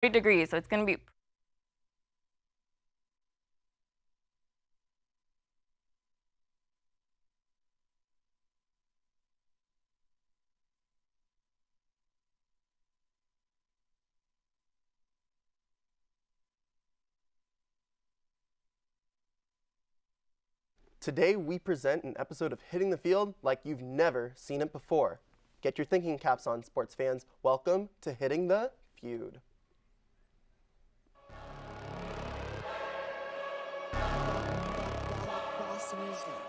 degrees, so it's going to be Today we present an episode of Hitting the Field like you've never seen it before. Get your thinking caps on, sports fans. Welcome to Hitting the Feud.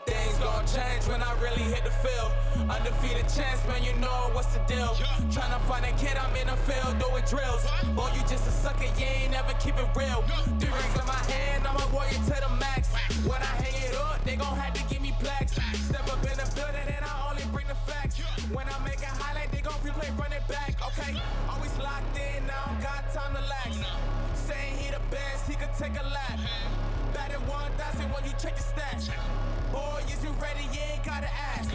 Things gon' change when I really hit the field. Undefeated champs, man, you know what's the deal. Tryna find a kid, I'm in the field doing drills. Boy, you just a sucker, you ain't never keep it real. 3 rings in my hand, I'm a warrior to the max. When I hang it up, they gon' have to give me plaques. Step up in the building and I only bring the facts. When I make a highlight, they gon' replay, run it back. Okay, always locked in, now I don't got time to lax. Saying he the best, he could take a lap. Batted 1,000 when you check the stats. Boy, is you ready? You ain't gotta ask.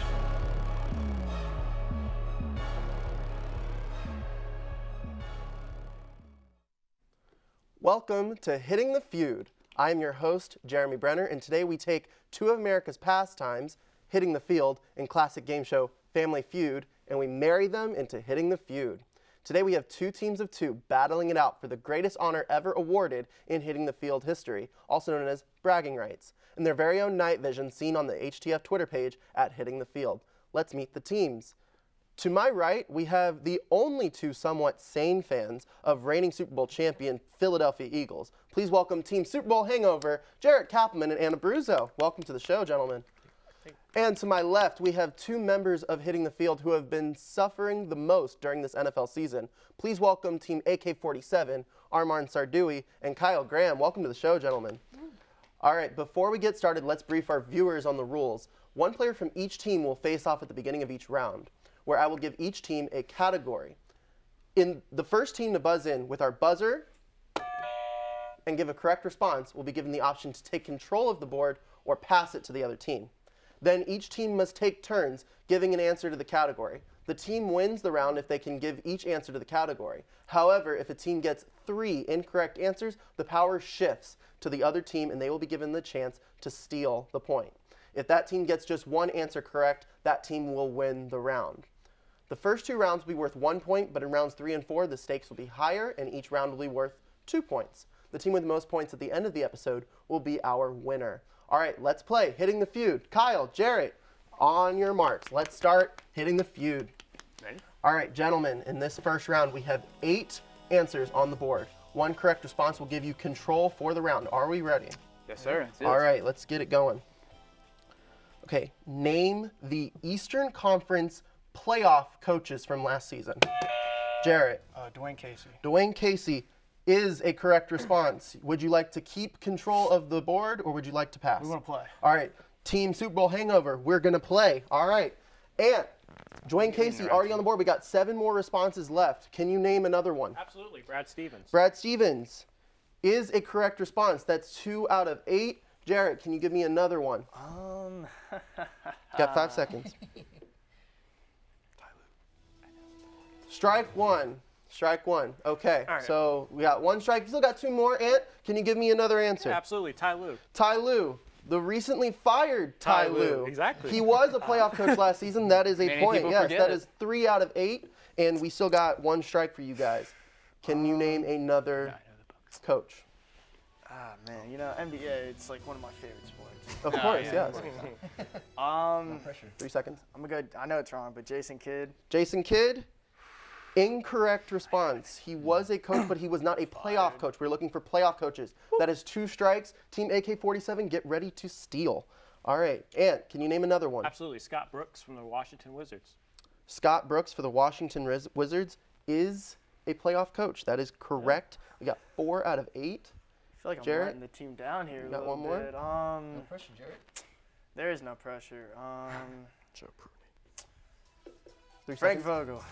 Welcome to Hitting the Feud. I am your host, Jeremy Brenner, and today we take two of America's pastimes, Hitting the Field and classic game show Family Feud, and we marry them into Hitting the Feud. Today we have two teams of two battling it out for the greatest honor ever awarded in Hitting the Field history, also known as bragging rights, and their very own night vision seen on the HTF Twitter page at Hitting the Field. Let's meet the teams. To my right, we have the only two somewhat sane fans of reigning Super Bowl champion Philadelphia Eagles. Please welcome Team Super Bowl Hangover, Jarrett Kappelman and Anna Bruzzo. Welcome to the show, gentlemen. And to my left, we have two members of Hitting the Field who have been suffering the most during this NFL season. Please welcome Team AK-47, Armand Sardoui and Kyle Graham. Welcome to the show, gentlemen. All right, before we get started, let's brief our viewers on the rules. One player from each team will face off at the beginning of each round, where I will give each team a category. In the first team to buzz in with our buzzer and give a correct response will be given the option to take control of the board or pass it to the other team. Then each team must take turns giving an answer to the category. The team wins the round if they can give each answer to the category. However, if a team gets 3 incorrect answers, the power shifts to the other team and they will be given the chance to steal the point. If that team gets just 1 answer correct, that team will win the round. The first 2 rounds will be worth 1 point, but in rounds 3 and 4, the stakes will be higher and each round will be worth 2 points. The team with the most points at the end of the episode will be our winner. All right, let's play Hitting the Feud. Kyle, Jarrett, on your marks. Let's start Hitting the Feud. Ready? All right, gentlemen, in this first round, we have 8 answers on the board. 1 correct response will give you control for the round. Are we ready? Yes, sir. All right, let's get it going. Okay, name the Eastern Conference playoff coaches from last season. Jarrett. Dwayne Casey. Dwayne Casey is a correct response. Would you like to keep control of the board or would you like to pass? We want to play. All right, Team Super Bowl Hangover, we're going to play. All right, and Dwayne Casey already on the board. We got 7 more responses left. Can you name another one? Absolutely, Brad Stevens. Brad Stevens is a correct response. That's 2 out of 8. Jarrett, can you give me another one? Got 5 seconds. Strike one. Strike one. Okay, right. So we got 1 strike. You still got 2 more. Ant, can you give me another answer? Yeah, absolutely, Ty Lue. Ty Lue, the recently fired Ty Lue. Exactly. He was a playoff coach last season. That is a Many point. people Yes, forget that it. is 3 out of 8, and we still got 1 strike for you guys. Can you name another coach? Ah, man, you know, NBA, it's like one of my favorite sports. Of course, yeah. yes. 3 seconds. I'm a good, I know it's wrong, but Jason Kidd. Jason Kidd, incorrect response. He was a coach, but he was not a playoff coach. We're looking for playoff coaches. That is 2 strikes. Team AK-47, get ready to steal. All right, Ant, can you name another one? Absolutely, Scott Brooks from the Washington Wizards. Scott Brooks for the Washington Wizards is a playoff coach. That is correct. We got 4 out of 8. I feel like I'm Jarrett? letting the team down here a got little 1 more? bit. No pressure, Jarrett. There is no pressure. Joe Pruitt. 3 Frank seconds. Vogel.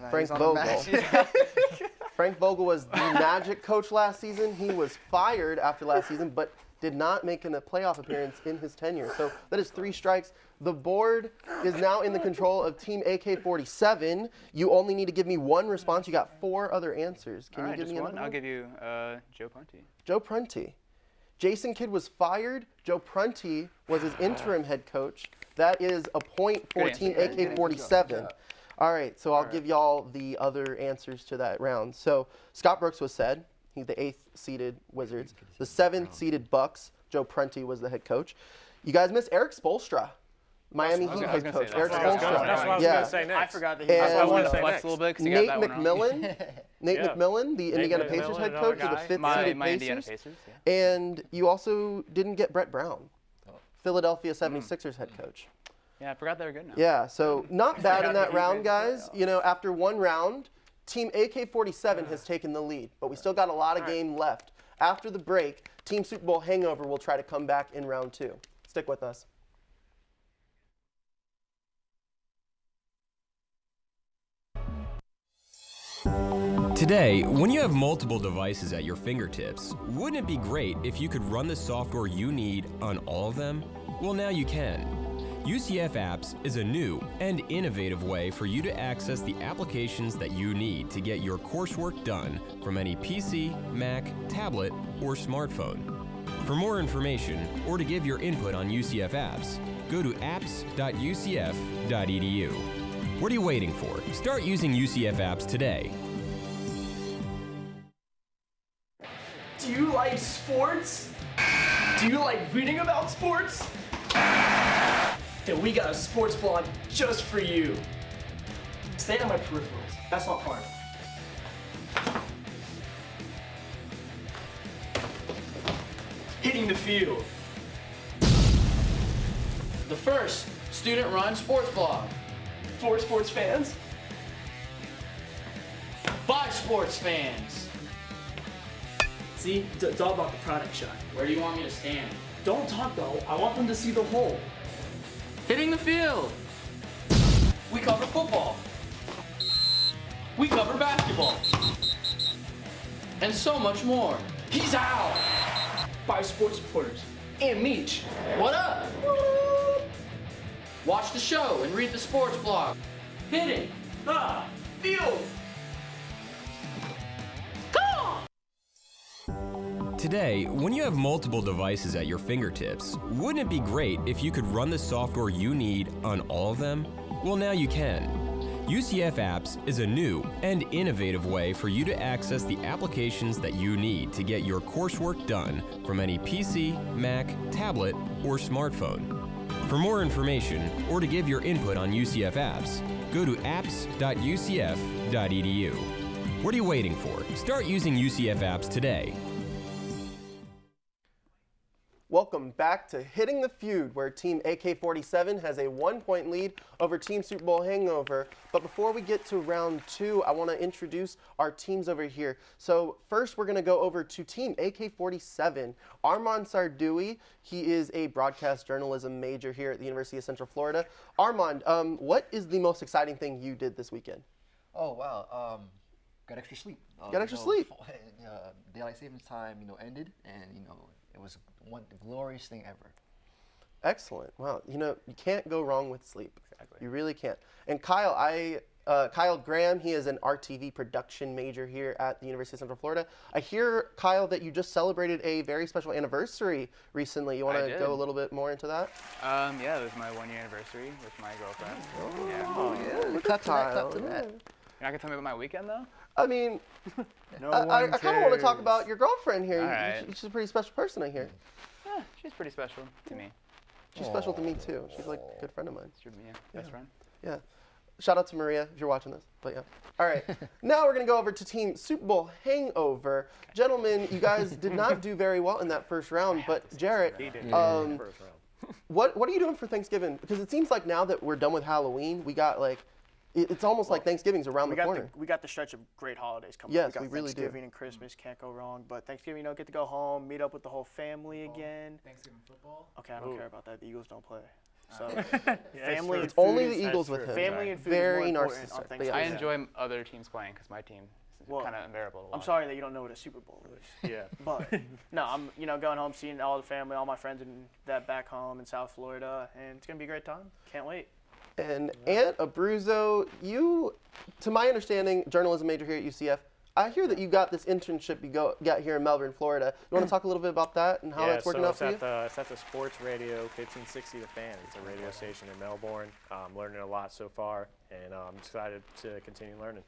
Frank Vogel. Frank Vogel was the Magic coach last season. He was fired after last season, but did not make a playoff appearance in his tenure. So that is 3 strikes. The board is now in the control of Team AK-47. You only need to give me 1 response. You got 4 other answers. Can you give me another one? I'll give you Joe Prunty. Joe Prunty. Jason Kidd was fired. Joe Prunty was his interim head coach. That is a point for Team AK-47. All right, so I'll give y'all the other answers to that round. So Scott Brooks was said. He's the 8th seeded Wizards. The 7th seeded Bucks. Joe Prunty was the head coach. You guys missed Eric Spoelstra, Miami Heat head coach. Eric Spoelstra. That's what I was going to say next. I forgot that he And I wanted to Flex flex a little bit because you Nate got that one wrong. McMillan. Nate McMillan, the Indiana Pacers head coach, the 5th seeded My Indiana Pacers. Pacers, yeah. And you also didn't get Brett Brown, Philadelphia 76ers head coach. Yeah, I forgot they were good now. Yeah, so not bad in that round, guys. You know, after 1 round, Team AK-47 has taken the lead, but we still got a lot of game left. After the break, Team Super Bowl Hangover will try to come back in round 2. Stick with us. Today, when you have multiple devices at your fingertips, wouldn't it be great if you could run the software you need on all of them? Well, now you can. UCF Apps is a new and innovative way for you to access the applications that you need to get your coursework done from any PC, Mac, tablet, or smartphone. For more information or to give your input on UCF Apps, go to apps.ucf.edu. What are you waiting for? Start using UCF Apps today. Do you like sports? Do you like reading about sports? Then we got a sports blog just for you. Stay on my peripherals. That's not fun. Hitting the field. The first student-run sports blog. For sports fans. By sports fans. See, it's all about the product shot. Where do you want me to stand? Don't talk though. I want them to see the whole. Hitting the field. We cover football. We cover basketball. And so much more. He's out. By sports reporters. And Meech. What up? Watch the show and read the sports blog. Hitting the field. Today, when you have multiple devices at your fingertips, wouldn't it be great if you could run the software you need on all of them? Well, now you can. UCF Apps is a new and innovative way for you to access the applications that you need to get your coursework done from any PC, Mac, tablet, or smartphone. For more information or to give your input on UCF Apps, go to apps.ucf.edu. What are you waiting for? Start using UCF Apps today. Welcome back to Hitting the Feud, where Team AK-47 has a 1-point lead over Team Super Bowl Hangover. But before we get to round 2, I want to introduce our teams over here. So first, we're going to go over to Team AK-47. Armand Sardoui, he is a broadcast journalism major here at the University of Central Florida. Armand, what is the most exciting thing you did this weekend? Oh, wow. Got extra sleep. Got extra sleep? Daylight savings time, ended, and, it was one glorious thing ever. Excellent. Wow. You can't go wrong with sleep. Exactly. You really can't. And Kyle, Kyle Graham, he is an RTV production major here at the University of Central Florida. I hear, Kyle, that you just celebrated a very special anniversary recently. You want to go a little bit more into that? Yeah, it was my 1-year anniversary with my girlfriend. Oh, yeah. Clap to that. You're not going to tell me about my weekend, though? I mean, I kind of want to talk about your girlfriend here. Right. She's a pretty special person, I hear. Yeah, she's pretty special to me. She's special to me, too. She's like a good friend of mine. Best friend. Yeah. Shout out to Maria if you're watching this. But yeah. All right. Now we're going to go over to Team Super Bowl Hangover. Gentlemen, you guys did not do very well in that first round. But Jarrett, what are you doing for Thanksgiving? Because it seems like now that we're done with Halloween, we got like, it's almost like Thanksgiving's around the corner. We got the stretch of great holidays coming up. Yes, we really do. Thanksgiving and Christmas can't go wrong. But Thanksgiving, get to go home, meet up with the whole family again. Thanksgiving football? Okay, I don't care about that. The Eagles don't play. So family and food only the Eagles with him. Family and food very is more important narcissistic. on Thanksgiving. I enjoy other teams playing because my team Well, kind of unbearable to watch. I'm sorry that you don't know what a Super Bowl is. Yeah. But no, I'm going home, seeing all the family, all my friends and that back home in South Florida, and it's gonna be a great time. Can't wait. And Aunt Abruzzo, you, to my understanding, journalism major here at UCF. I hear that you got this internship you got here in Melbourne, Florida. You want to talk a little bit about that and how that's working out for you? It's at the Sports Radio 1560 The Fan. It's a radio station in Melbourne. I'm learning a lot so far, and I'm excited to continue learning.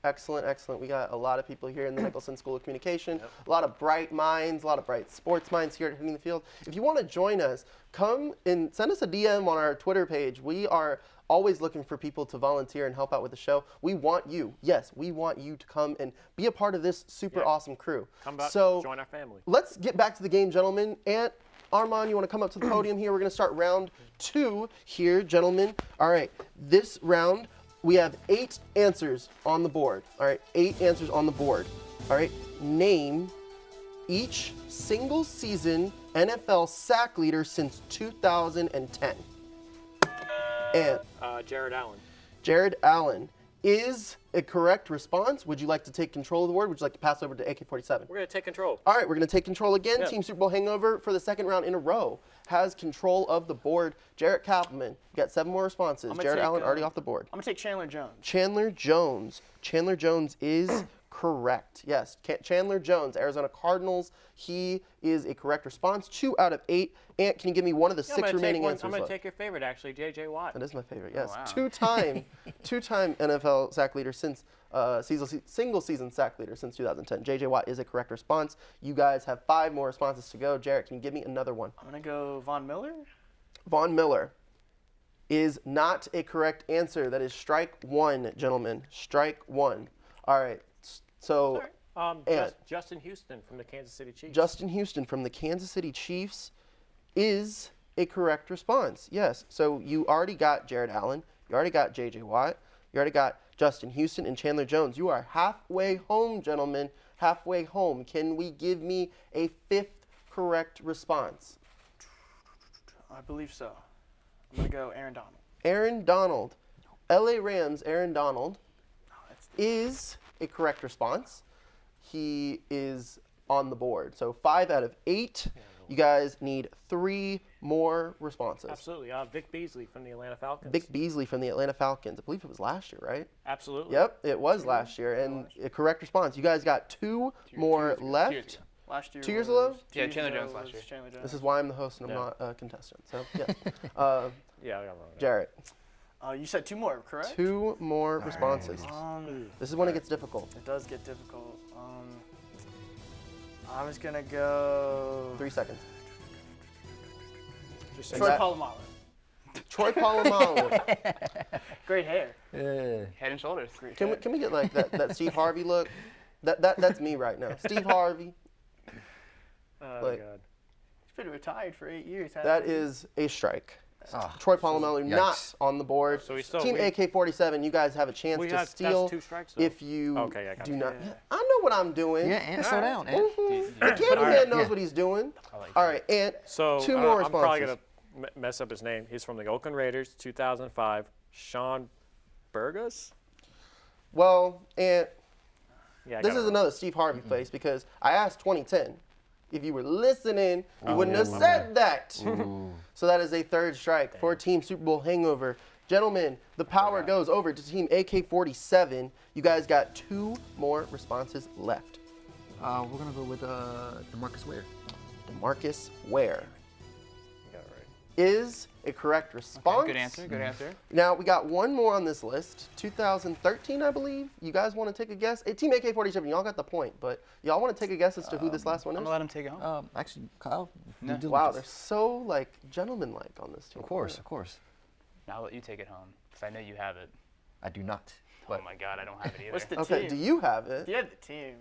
Excellent, excellent. We got a lot of people here in the Nicholson School of Communication, a lot of bright minds, a lot of bright sports minds here at Hitting the Field. If you want to join us, come and send us a DM on our Twitter page. We are always looking for people to volunteer and help out with the show. We want you, yes, we want you to come and be a part of this super awesome crew. Come back, so join our family. Let's get back to the game, gentlemen. And Armand, you want to come up to the podium here? We're going to start round 2 here, gentlemen. All right, this round, we have 8 answers on the board. All right, 8 answers on the board. All right, name each single season NFL sack leader since 2010. And Jared Allen. Jared Allen is a correct response. Would you like to take control of the board? Would you like to pass over to AK-47? We're going to take control. All right, we're going to take control again. Yeah. Team Super Bowl Hangover for the second round in a row has control of the board. Jarrett Kappelman, you got 7 more responses. Jared Allen already off the board. I'm going to take Chandler Jones. Chandler Jones. Chandler Jones is correct. Yes, Chandler Jones, Arizona Cardinals. He is a correct response. 2 out of 8. Ant, can you give me one of the 6 remaining answers? I'm going to left? take your favorite, actually, J.J. Watt. That is my favorite, yes. Oh, wow. Two-time NFL sack leader since single season sack leader since 2010. J.J. Watt is a correct response. You guys have 5 more responses to go. Jarrett, can you give me another one? I'm going to go Von Miller. Von Miller is not a correct answer. That is strike 1, gentlemen. Strike 1. All right. So, Justin Houston from the Kansas City Chiefs. Justin Houston from the Kansas City Chiefs is a correct response. Yes. So you already got Jared Allen. You already got J.J. Watt. You already got Justin Houston and Chandler Jones. You are halfway home, gentlemen. Halfway home. Can we give me a 5th correct response? I believe so. I'm going to go Aaron Donald. Aaron Donald. L.A. Rams Aaron Donald is a correct response. He is on the board. So 5 out of 8. You guys need 3 more responses. Absolutely. Vic Beasley from the Atlanta Falcons. Vic Beasley from the Atlanta Falcons. I believe it was last year, right? Absolutely. Yep, it was last year. And a correct response. You guys got 2 more left. Last year 2 years ago? Yeah, Chandler Jones last year. Chandler Jones. This is why I'm the host and I'm not a contestant. So, yes. Yeah, I got wrong. Jarrett. You said 2 more, correct? 2 more responses. This is when it gets difficult. It does get difficult. I was going to go 3 seconds. Just Troy Polamalu. Troy Polamalu. Great hair. Head and shoulders. Can we get like that Steve Harvey look? That's me right now. Steve Harvey. Oh, Like, God. He's been retired for 8 years. That is a strike. Troy Polamalu not on the board. So we still Team AK-47, you guys have a chance We to have- steal that's 2 strikes, though. if you Okay, I got do you. not. I know what I'm doing. Yeah, and slow down. And The Candyman knows what he's doing. All right, and So 2 more I'm probably responses. going to mess up his name. He's from the Oakland Raiders, 2005. Sean Burgess? Well, and Yeah, I this got it is wrong. another Steve Harvey face because I asked 2010. If you were listening, you wouldn't have said that. So that is a 3rd strike for Team Super Bowl Hangover. Gentlemen, the power goes over to Team AK-47. You guys got 2 more responses left. we're gonna go with DeMarcus Ware. DeMarcus Ware You got it right. is a correct response. Good answer. Good answer. Now, we got 1 more on this list. 2013, I believe. You guys want to take a guess? Hey, Team AK-47, y'all got the point, but y'all want to take a guess as to who this last one is? I'm gonna let him take it home. Actually, Kyle. No. due Wow, they're diligence. so, like, gentlemanlike on this team. Of course, of course. Now I'll let you take it home because I know you have it. I do not. Oh my God, I don't have it either. What's the Okay, team? do you have it? You had the team.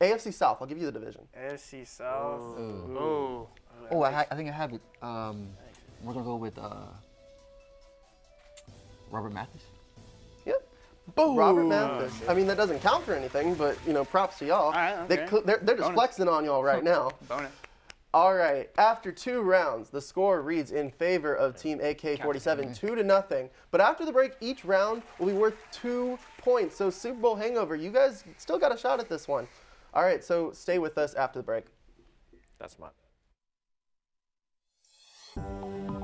AFC South, I'll give you the division. AFC South. Ooh. Oh, I think I have it. We're gonna go with Robert Mathis. Yep. Boom. Robert Mathis. I mean, that doesn't count for anything, but, you know, props to y'all. All right, They're just Bonus. flexing on y'all right now. Bonus. All right, after 2 rounds, the score reads in favor of Team AK-47, 2-0. But after the break, each round will be worth 2 points. So Super Bowl hangover, you guys still got a shot at this one. All right, so stay with us after the break. That's mine.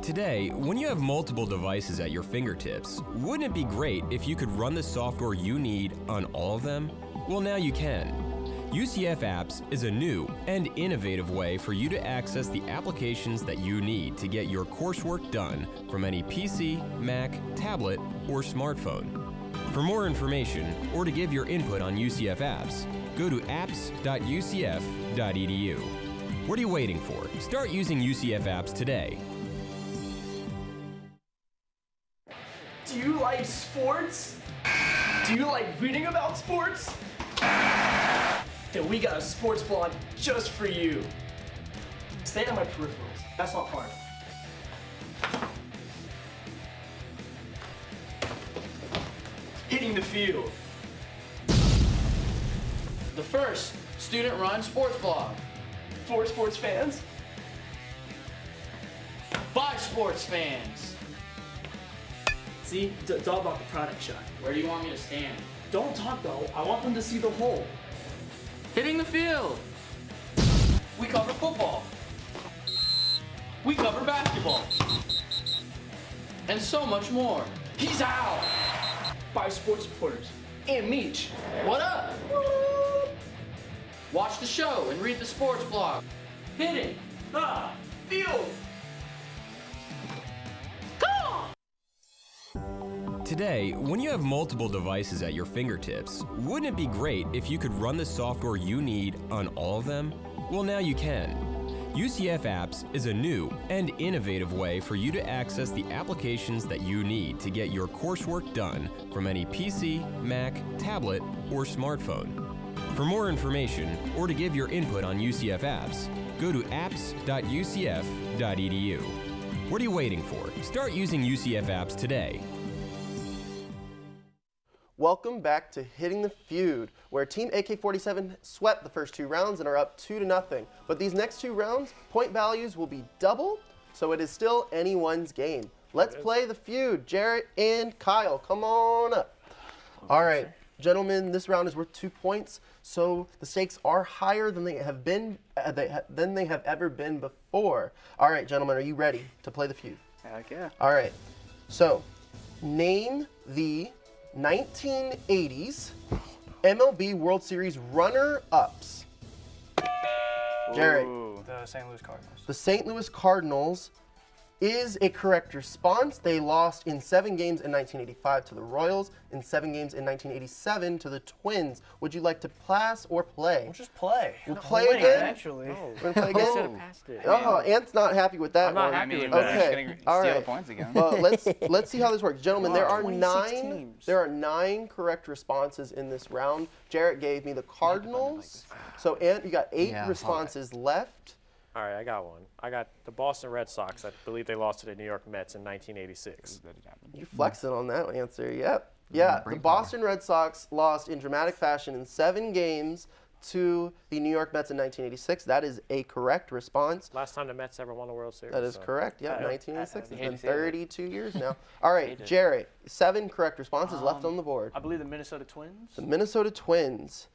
Today, when you have multiple devices at your fingertips, wouldn't it be great if you could run the software you need on all of them? Well, now you can. UCF Apps is a new and innovative way for you to access the applications that you need to get your coursework done from any PC, Mac, tablet, or smartphone. For more information or to give your input on UCF Apps, go to apps.ucf.edu. What are you waiting for? Start using UCF Apps today. Do you like sports? Do you like reading about sports? Then we got a sports blog just for you. Stay on my peripherals. That's not fun. Hitting the field. The first student-run sports blog. For sports fans. By sports fans. See, it's all about the product shot. Where do you want me to stand? Don't talk though. I want them to see the whole. Hitting the field. We cover football. We cover basketball. And so much more. He's out. By sports reporters. And Meech. What up? Watch the show and read the sports blog. Hitting. Field. Today, when you have multiple devices at your fingertips, wouldn't it be great if you could run the software you need on all of them? Well, now you can. UCF Apps is a new and innovative way for you to access the applications that you need to get your coursework done from any PC, Mac, tablet, or smartphone. For more information or to give your input on UCF Apps, go to apps.ucf.edu. What are you waiting for? Start using UCF Apps today. Welcome back to Hitting the Feud, where Team AK-47 swept the first 2 rounds and are up 2-0. But these next 2 rounds, point values will be double, so it is still anyone's game. Let's play the feud. Jarrett and Kyle, come on up. All right, gentlemen, this round is worth 2 points, so the stakes are higher than they have been ever been before. All right, gentlemen, are you ready to play the feud? Heck yeah. All right, so name the 1980s MLB World Series runner-ups. Jarrett. The St. Louis Cardinals. The St. Louis Cardinals is a correct response. They lost in 7 games in 1985 to the Royals, in 7 games in 1987 to the Twins. Would you like to pass or play? We'll just play. We'll play again? Actually. We're gonna play again? Passed it. Oh, Ant's not happy with that I'm not one. happy with we're that. just Okay, gonna all steal right. the points again. Well, let's see how this works, gentlemen. There are 26 9. teams. There are 9 correct responses in this round. Jarrett gave me the Cardinals. So Ant, you got 8 responses left. All right, I got one. I got the Boston Red Sox. I believe they lost to the New York Mets in 1986. You're flexing on that answer. Yep. Yeah, the Boston Red Sox lost in dramatic fashion in 7 games to the New York Mets in 1986. That is a correct response. Last time the Mets ever won the World Series. That is so. correct. Yeah, 1986. It's been hate to say it. 32 years now. All right, Jarrett, 7 correct responses left on the board. I believe the Minnesota Twins. The Minnesota Twins.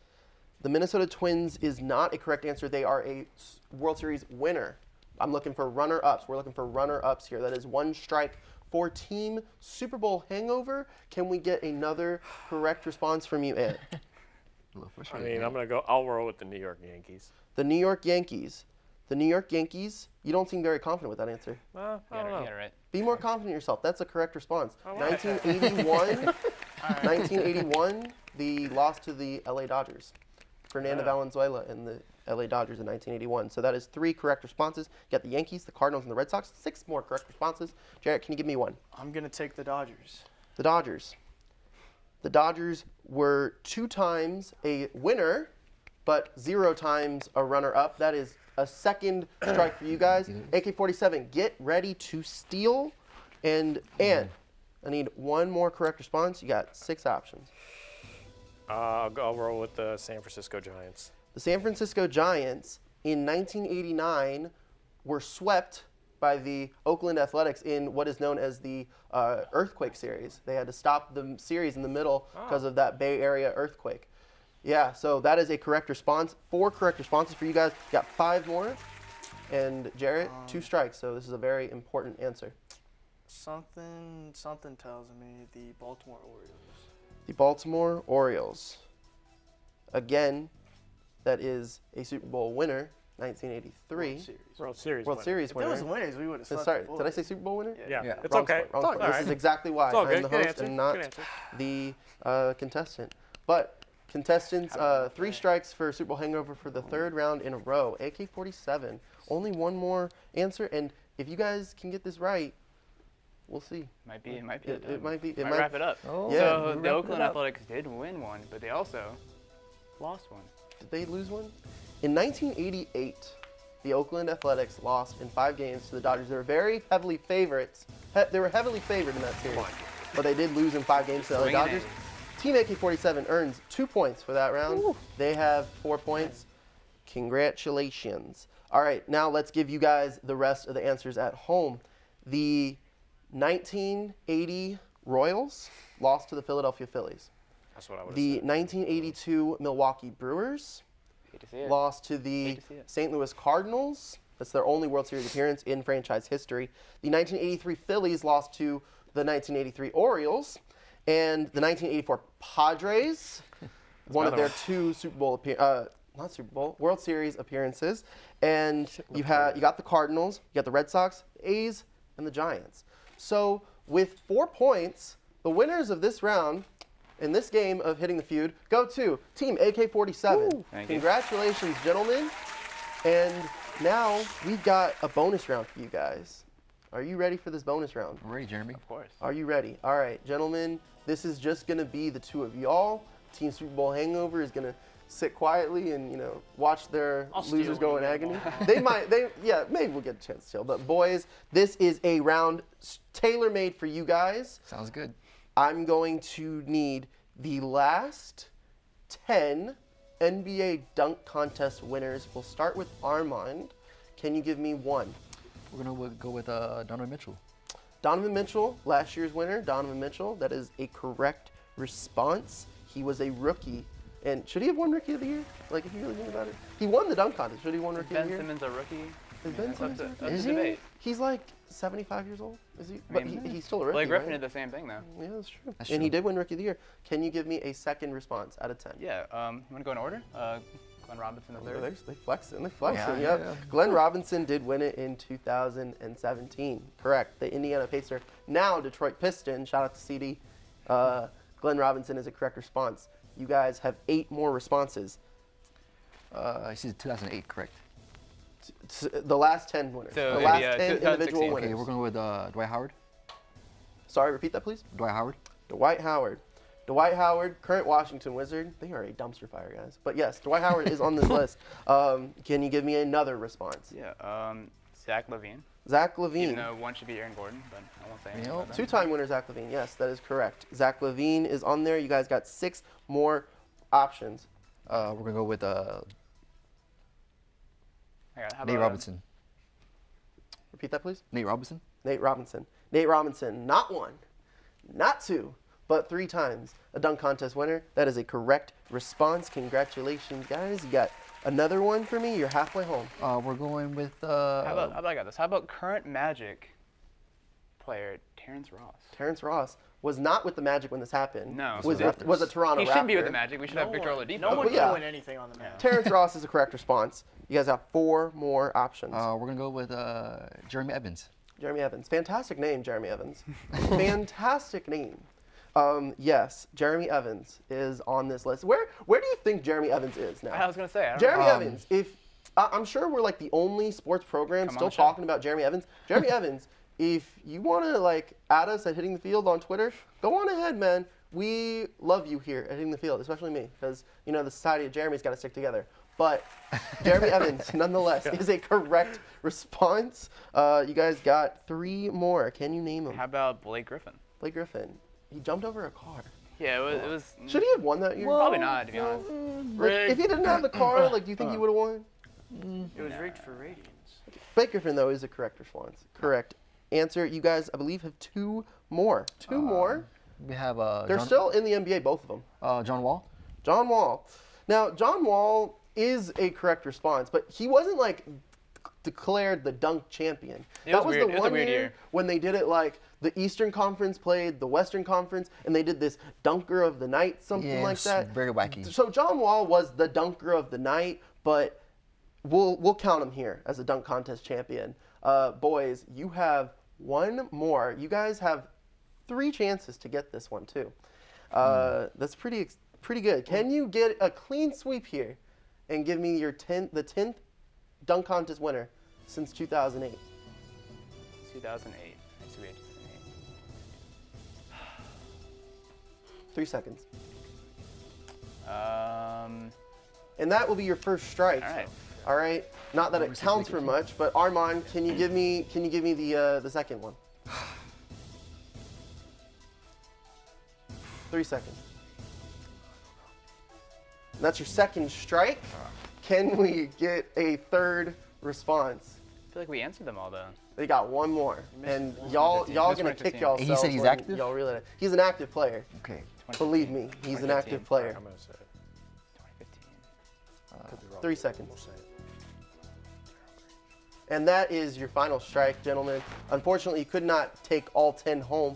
The Minnesota Twins is not a correct answer. They are a World Series winner. I'm looking for runner-ups. We're looking for runner-ups here. That is 1 strike for Team Super Bowl hangover. Can we get another correct response from you, Ed? I mean, I'll roll with the New York Yankees. The New York Yankees. The New York Yankees. You don't seem very confident with that answer. I don't know. You got it right. Be more confident in yourself. That's a correct response. All right. 1981. 1981, the loss to the LA Dodgers. Fernando Valenzuela and the LA Dodgers in 1981. So that is 3 correct responses. You got the Yankees, the Cardinals, and the Red Sox. 6 more correct responses. Jarrett, can you give me one? I'm going to take the Dodgers. The Dodgers. The Dodgers were 2 times a winner, but 0 times a runner-up. That is a second strike for you guys. AK-47, get ready to steal. And I need 1 more correct response. You got 6 options. I'll roll with the San Francisco Giants. The San Francisco Giants in 1989 were swept by the Oakland Athletics in what is known as the earthquake series. They had to stop the series in the middle because of that Bay Area earthquake. Yeah, so that is a correct response. 4 correct responses for you guys. You got 5 more. And Jarrett, 2 strikes, so this is a very important answer. Something tells me the Baltimore Orioles. The Baltimore Orioles. Again, that is a Super Bowl winner, 1983. World Series World winner. Series If winner. it was winners, we would have swept Sorry, the did I say Super Bowl winner? Yeah, Yeah. it's Wrong okay. sport, wrong It's sport. all This right. is exactly why It's all I'm good. the Good host answer. and not Good answer. the contestant. But contestants, 3 strikes for Super Bowl hangover for the 3rd round in a row. AK-47. Only 1 more answer, and if you guys can get this right, we'll see. Might be. It might be. It might might wrap it up. Oh, Yeah, So wrap the it Oakland up. Athletics did win one, but they also lost one. Did they lose one? In 1988, the Oakland Athletics lost in 5 games to the Dodgers. They were very heavily favorites. They were heavily favored in that series, but they did lose in 5 games to the Swinging Dodgers. Team AK-47 earns 2 points for that round. They have 4 points. Congratulations. All right, now let's give you guys the rest of the answers at home. The 1980 Royals lost to the Philadelphia Phillies. That's what I would have The said. 1982 Milwaukee Brewers Hate to see it. lost to the Hate to see it. St. Louis Cardinals. That's their only World Series appearance in franchise history. The 1983 Phillies lost to the 1983 Orioles. And the 1984 Padres, one of their 2 Super Bowl not Super Bowl, World Series appearances. And you got the Cardinals, you got the Red Sox, A's, and the Giants. So with 4 points, the winners of this round in this game of Hitting the Feud go to Team AK-47. Thank you. Congratulations, gentlemen. And now we've got a bonus round for you guys. Are you ready for this bonus round? I'm ready, Jeremy. Of course. Are you ready? All right, gentlemen, this is just going to be the 2 of y'all. Team Super Bowl Hangover is going to sit quietly and, you know, watch their I'll steal losers when go in you agony. Maybe we'll get a chance to chill. But boys, this is a round tailor-made for you guys. Sounds good. I'm going to need the last 10 NBA dunk contest winners. We'll start with Armand. Can you give me 1? We're going to go with Donovan Mitchell. Donovan Mitchell, last year's winner, Donovan Mitchell. That is a correct response. He was a rookie. And should he have won Rookie of the Year? Like, if you really think about it. He won the dunk contest. Should he have won Rookie of Ben the Year? Simmons a rookie? Is Ben That's Simmons? up to Is debate. He's like 75 years old. Is he? I But mean, he's still a rookie, Blake Griffin right? did the same thing though. Yeah, that's true. That's And he true. did win Rookie of the Year. Can you give me a second response out of 10? Yeah. You want to go in order? Glenn Robinson Oh, III. they flexed it. They flexed it. Yeah, Yep. yeah. Glenn Robinson did win it in 2017. Correct. The Indiana Pacer, now Detroit Piston. Shout out to CD. Glenn Robinson is a correct response. You guys have 8 more responses. I see 2008, correct. The last 10 winners. So the it'd last be, 10 individual 2016. winners. Okay, we're going with Dwight Howard. Sorry, repeat that, please. Dwight Howard. Dwight Howard. Dwight Howard, current Washington Wizard. They are a dumpster fire, guys. But yes, Dwight Howard is on this list. Can you give me another response? Yeah. Zach LaVine. Zach LaVine. Even though one should be Aaron Gordon, but I won't say anything about that. 2-time winner Zach LaVine. Yes, that is correct. Zach LaVine is on there. You guys got 6 more options. We're going to go with How Nate about, Robinson. Repeat that, please. Nate Robinson. Nate Robinson. Nate Robinson, not 1, not 2, but 3 times a dunk contest winner. That is a correct response. Congratulations, guys. You got another one for me. You're halfway home. We're going with How about I got this? How about current Magic player Terrence Ross? Terrence Ross was not with the Magic when this happened. No. Was the it Raptors. was a Toronto He Raptor. should be with the Magic. We should have Victor Oladipo. No one yeah. can win anything on the Magic. Terrence Ross is a correct response. You guys have 4 more options. we're going to go with Jeremy Evans. Jeremy Evans. Fantastic name, Jeremy Evans. Fantastic name. Yes, Jeremy Evans is on this list. Where do you think Jeremy Evans is now? I was gonna say. I don't Jeremy know. Evans. I'm sure we're like the only sports program Come on still the show. talking about Jeremy Evans. Jeremy Evans, if you want to like add us at Hitting the Field on Twitter, go on ahead, man. We love you here at Hitting the Field, especially me, because you know the Society of Jeremy's got to stick together. But Jeremy Evans, nonetheless, is a correct response. You guys got 3 more. Can you name them? How about Blake Griffin? Blake Griffin. He jumped over a car. Yeah, it was. Should he have won that year? Probably not, to be honest. Like, if he didn't have the car, like, do you think he would have won? It was rigged for ratings. Swans. Blake Griffin, though, is a correct response. Correct answer. You guys, I believe, have two more. Two more. We have They're still in the NBA, both of them. John Wall. John Wall. Now, John Wall is a correct response, but he wasn't like declared the dunk champion. That was the weird. one weird year year when they did it like the Eastern Conference played the Western Conference, and they did this dunker of the night, something like that. Very wacky. So John Wall was the dunker of the night, but we'll count him here as a dunk contest champion. Boys, you have one more. You guys have 3 chances to get this one too. That's pretty good. Can you get a clean sweep here and give me your the 10th dunk contest winner since 2008? 2008. 3 seconds. And that will be your first strike. All right. All right. Not that it counts for much, but Armand, can you give me the second one? 3 seconds. And that's your second strike. Can we get a third response? I feel like we answered them all though. They got one more, and y'all gonna kick y'all. He said he's active? Y'all really? He's an active player. Okay. Believe me, he's an active player. I'm gonna say 2015. 3 seconds. We'll say it. And that is your final strike, gentlemen. Unfortunately, you could not take all 10 home.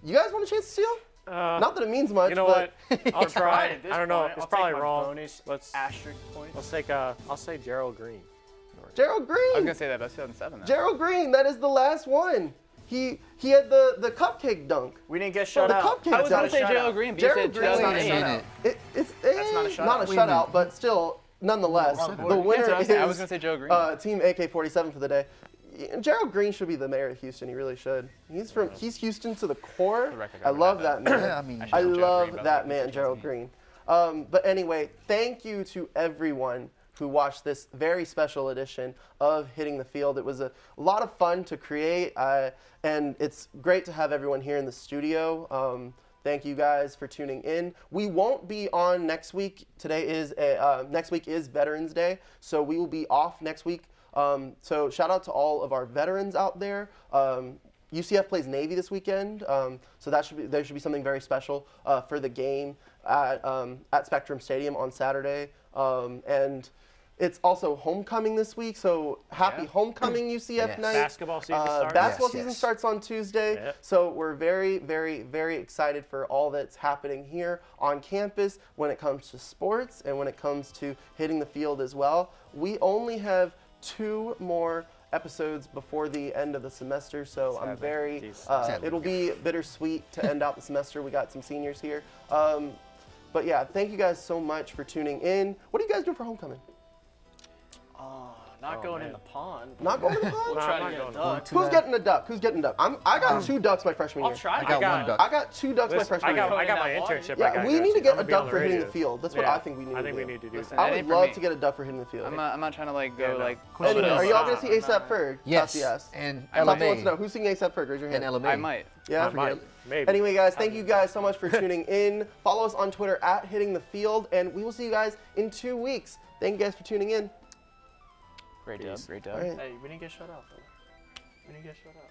You guys want a chance to steal? Not that it means much. You know but what? I'll try. At this I don't know. point, It's I'll probably take my wrong. bonus Let's asterisk points. let's take. I'll say Gerald Green. Gerald Green. I was gonna say that, but that's 2007 though. Gerald Green. That is the last one. He had the cupcake dunk. We didn't get shut the out. cupcake I was gonna dunk. say Shut Gerald out. Green, but you Gerald said Green. Wait a 2008. minute. It's not a shutout. not a Wait a minute. shutout, but still, nonetheless, the winner Yeah, is I was gonna say Joe Green. Team AK-47 for the day. Gerald Green should be the mayor of Houston. He really should. He's Houston to the core. The record I over love that. that man. Yeah, I mean, I should know Gerald love Green, but that like, man, it's Gerald me. Green. But anyway, thank you to everyone who watched this very special edition of Hitting the Field. It was a lot of fun to create, and it's great to have everyone here in the studio. Thank you guys for tuning in. We won't be on next week. Next week is Veterans Day, so we will be off next week. So shout out to all of our veterans out there. UCF plays Navy this weekend, so there should be something very special for the game at Spectrum Stadium on Saturday. And it's also homecoming this week, so happy homecoming UCF Yes. night. Basketball season starts. Basketball Yes, season yes. starts on Tuesday, Yep. so we're very, very, very excited for all that's happening here on campus when it comes to sports and when it comes to hitting the field as well. We only have 2 more episodes before the end of the semester, so I'm very, Jeez. it'll be bittersweet to end out the semester. We got some seniors here. But yeah, thank you guys so much for tuning in. What do you guys do for homecoming? Not Oh, going man. in the pond. Not going to the pond? We'll Nah, try I'm to not get a going to duck. Who's getting a duck? Who's getting a duck? I got 2 ducks my freshman I'll year. try. I got got- one duck. I got 2 ducks my Listen, freshman I got year. my in that water. internship. Yeah, I gotta we go need to to. get I'm a gonna be duck on for hitting the radio. field. That's what Yeah. I think we need I think to we do. need to do Listen, that. I That would ain't for love me. to get a duck for hitting the field. I'm not trying to like go Yeah, no. like. Anyway, push it are y'all up. going to see ASAP Ferg? Yes. Yes. And I'd love to know. LMA. Who's singing ASAP Ferg? Raise your hand. And LMA. I might. Yeah, I might. Maybe. Anyway, guys, thank you guys so much for tuning in. Follow us on Twitter at Hitting the Field, and we will see you guys in 2 weeks. Thank you guys for tuning in. Great dub. Great dub. All right. Hey, we didn't get shut out though. We didn't get shut out.